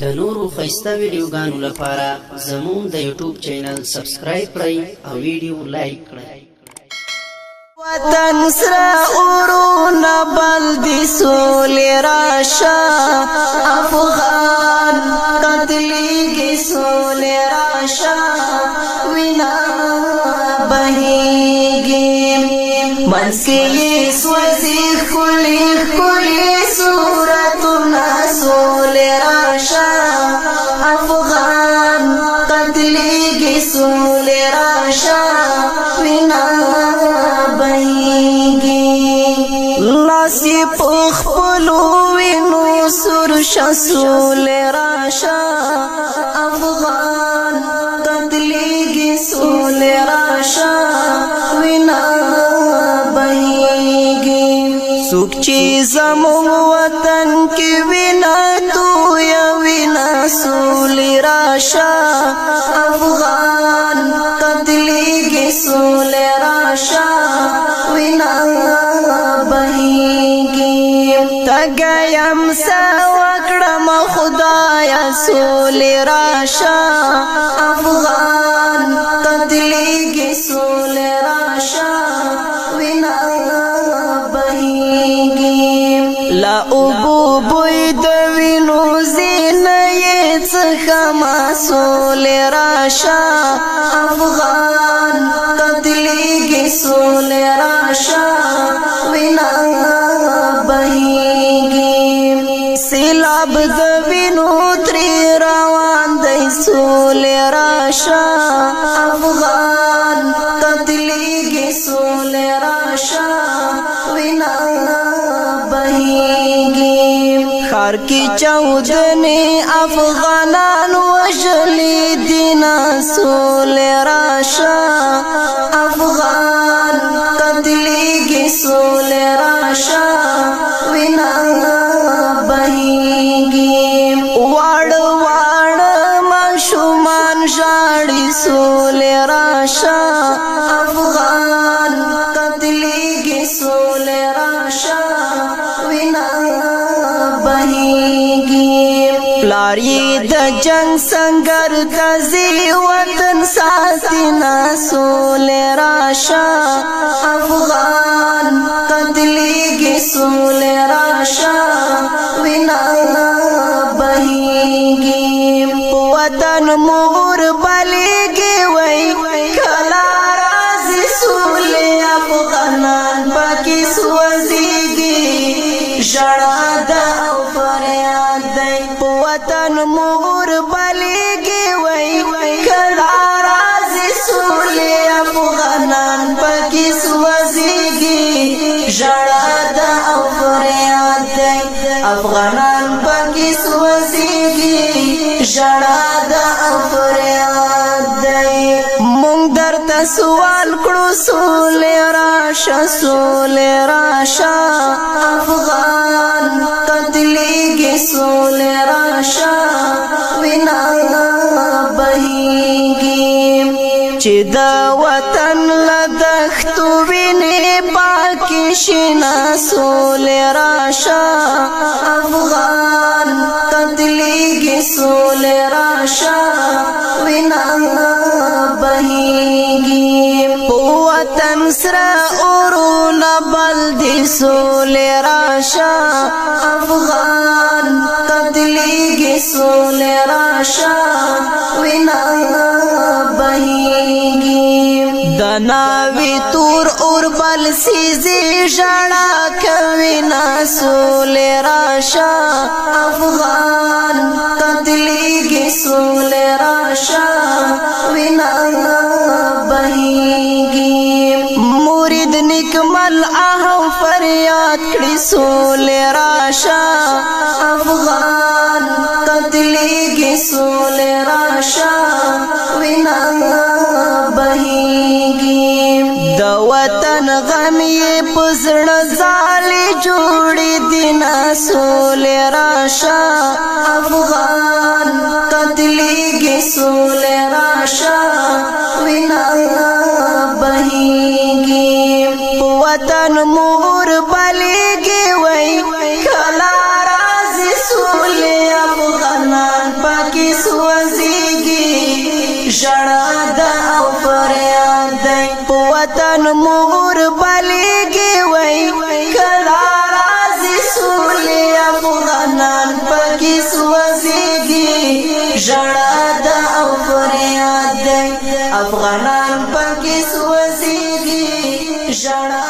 د نورو خيسته ویډیوګانو لپاره زموږ د یوټیوب چینل سبسکرایب کړئ او ویډیو لایک کړئ. وطن سره اورونه بل دي سولې راشه افغان قتلېږي سولې راشه وینا بهېږي منځ کې یې سوځي ښکلي ښکلي صورتونه سولې راشه افغان قتلېږي سولې راشه وینا لاسی پخ پلو وینو سرشا سول راشا افغان قتلیگی سول راشا وینا بہیگی سوک چیزمون وطن کی وینا تو یا وینا سول راشا افغان قتلیگی سول راشا وینا تگیم سا وکڑم خدایا سول راشا افغان قتلیگی سول راشا وینا بہیگی لا ابو بوید وینو زینی چخما سول راشا افغان قتلیگی سول راشا وینا سیلاب د وینو تری روان دی سول راشا افغان قتلیگی سول راشا وینا بہیگی خار کی چودنی افغانان وجلی دینا سول راشا افغان قتلیگی سول راشا وینا وار وار مشومان جاڑی سول راشا افغان قتلیگی سول راشا وینا بہیگی پلاری د جنگ سنگر تزی وطن ساتینا سول راشا افغان قتلیگی سول راشا وینا بہیگی وطن مور بلیگی وی کلا رازی سول افغانان پاکی سوزیگی جڑا دا فریاد دی وطن مور بلیگی وی کلا رازی سول افغانان پاکی سوزیگی جڑا دا فریاد دی افغانان پاکی سوزیگی جڑا دا فریاد دی مونږ درته سوال کړو سول راشه سول راشه افغان قتلیگی سول راشه وینا بہیگی چې دا وطن لدختو ویني پاکی شینا سول راشه افغان قتلیگی سول راشه وینا بہیگی وطن سره اورونه بل دي سول راشه افغان قتلیگی سول راشه وینا بہیگی دناوی تور اور بل سیزی جڑا کوینا سول راشه افغان قتلیگی سول راشه وینا بہیگی مرید نکمل اهم فریاد کړي سول راشه افغان قتلیگی سول راشه وینا بہیگی د وطن غم یې پزړه زالي جوړې دینا سول راشه افغان قتلیگی سول راشه وینا بہیگی وطن مور بلیگی وی کلا رازی سول افغانان پکې سوځيږي ژړا ده او فریاد دی په وطن مور بلیږي وای کله راځي سولې افغانان پکې سوځيږي ژړا ده او فریاد دی افغانان پکې سوځيږي ژړا